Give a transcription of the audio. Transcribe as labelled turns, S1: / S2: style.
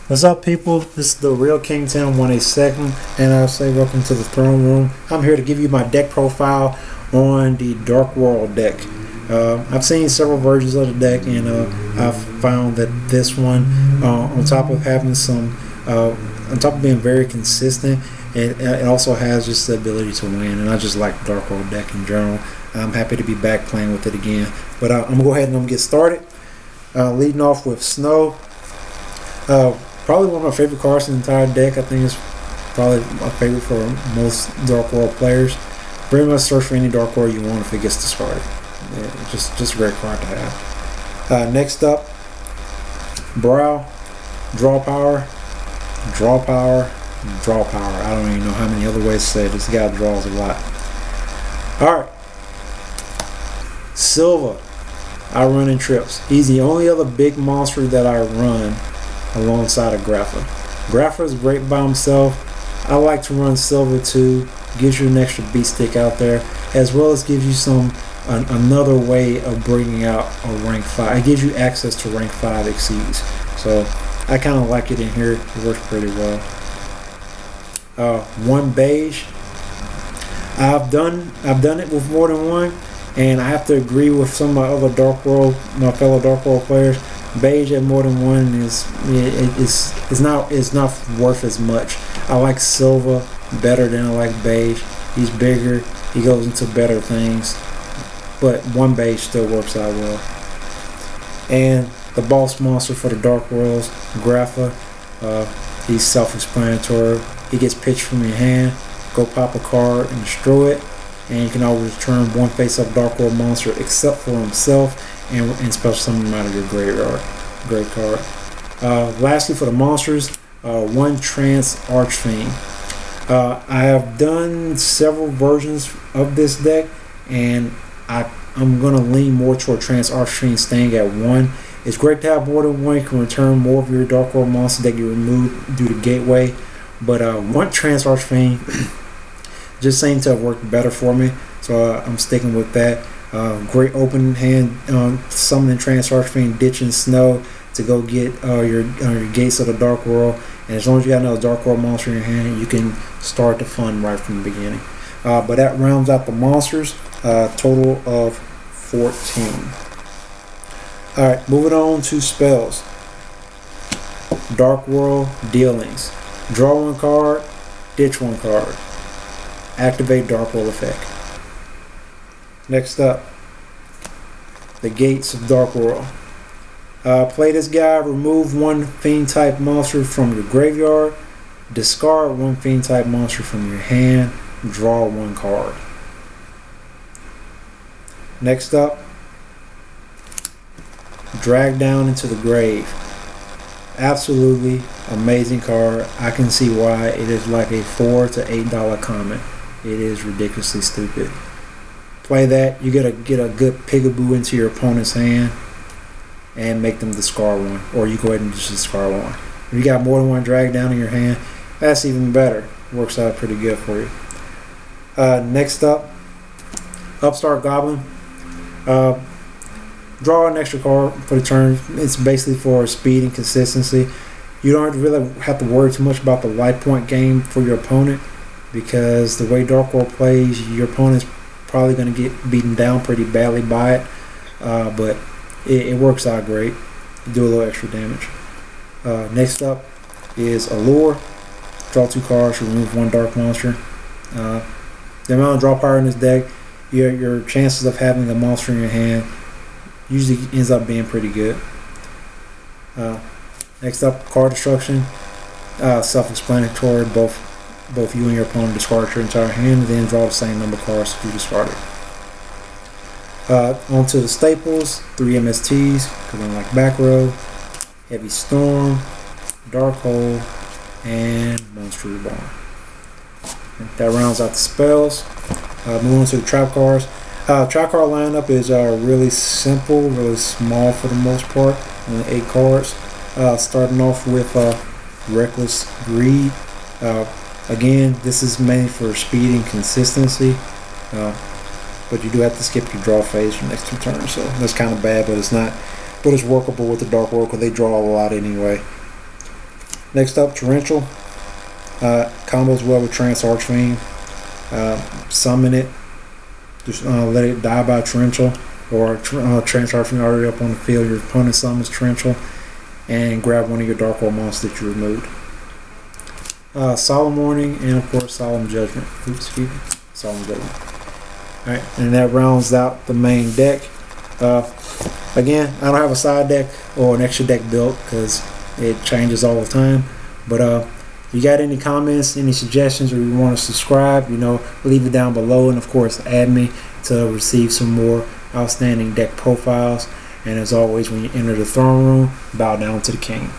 S1: What's up, people? This is the Real King 10-182nd, and I'll say welcome to the throne room. I'm here to give you my deck profile on the Dark World deck. I've seen several versions of the deck, and I've found that this one, on top of having on top of being very consistent, it also has just the ability to win. And I just like the Dark World deck in general. I'm happy to be back playing with it again. But I'm gonna go ahead and I'm gonna get started. Leading off with Snow. Probably one of my favorite cards in the entire deck. I think it's probably my favorite for most Dark World players. Very much search for any Dark World you want if it gets discarded. Yeah, just a great card to have. Next up, Brawl. Draw power. Draw power. Draw power. I don't even know how many other ways to say it. This guy draws a lot. Alright. Silva. I run in trips. He's the only other big monster that I run alongside of Grapha. Grapha is great by himself. I like to run Silva too. Gives you an extra beat stick out there, as well as gives you another way of bringing out a rank 5. It gives you access to rank 5 exceeds. So I kind of like it in here. It works pretty well. One beige. I've done it with more than one, and I have to agree with some of my other my fellow Dark World players. Beige at more than one is not worth as much. I like Silva better than I like beige. He's bigger. He goes into better things, but one beige still works out well. And the boss monster for the Dark Worlds, Grapha. He's self-explanatory. He gets pitched from your hand. Go pop a card and destroy it, and you can always return one face-up Dark World monster except for himself. And special summon him out of your graveyard. Great card. Lastly, for the monsters, one Trance Archfiend. I have done several versions of this deck, and I'm going to lean more toward Trance Archfiend staying at 1. It's great to have more than one. You can return more of your Dark World monsters that you removed due to Gateway. But one Trance Archfiend just seems to have worked better for me, so I'm sticking with that. Great open hand, summoning Trance Archfiend, ditching Snow to go get your Gates of the Dark World, and as long as you got another Dark World monster in your hand, you can start the fun right from the beginning. But that rounds out the monsters, total of 14. Alright, moving on to spells. Dark World Dealings. Draw one card, ditch one card. Activate Dark World effect. Next up, the Gates of Dark World. Play this guy, remove one Fiend type monster from your graveyard, discard one Fiend type monster from your hand, draw one card. Next up, Drag Down into the Grave. Absolutely amazing card. I can see why it is like a $4 to $8 common. It is ridiculously stupid. Play that, you get a good Pigaboo into your opponent's hand and make them discard one, or you go ahead and just discard one. If you got more than one Drag Down in your hand, that's even better. Works out pretty good for you. Next up, Upstart Goblin. Draw an extra card for the turn. It's basically for speed and consistency. You don't really have to worry too much about the life point game for your opponent, because the way Dark World plays, your opponent's probably going to get beaten down pretty badly by it, but it works out great. You do a little extra damage. Next up is Allure. Draw 2 cards, remove one dark monster. The amount of draw power in this deck, your chances of having a monster in your hand usually ends up being pretty good. Next up, Card Destruction. Self-explanatory. Both you and your opponent discard your entire hand, and then draw the same number of cards you discarded. Onto the staples, 3 MSTs, because I like Back Row, Heavy Storm, Dark Hole, and Monster Reborn. That rounds out the spells. Moving on to the trap cards. Trap card lineup is really simple, really small for the most part, only 8 cards. Starting off with Reckless Greed. Again, this is mainly for speed and consistency, but you do have to skip your draw phase for the next 2 turns, so that's kind of bad, but it's not. But it's workable with the Dark World because they draw a lot anyway. Next up, Torrential. Combos well with Trance Archfiend. Summon it. Just let it die by Torrential. Or Trance Archfiend already up on the field. Your opponent summons Torrential. And grab one of your Dark World monsters that you removed. Solemn Warning, and of course Solemn Judgment. Oops, excuse me. Solemn Judgment. Alright, and that rounds out the main deck. Again, I don't have a side deck or an extra deck built because it changes all the time. But if you got any comments, any suggestions, or you want to subscribe, leave it down below. And of course, add me to receive some more outstanding deck profiles. And as always, when you enter the throne room, bow down to the king.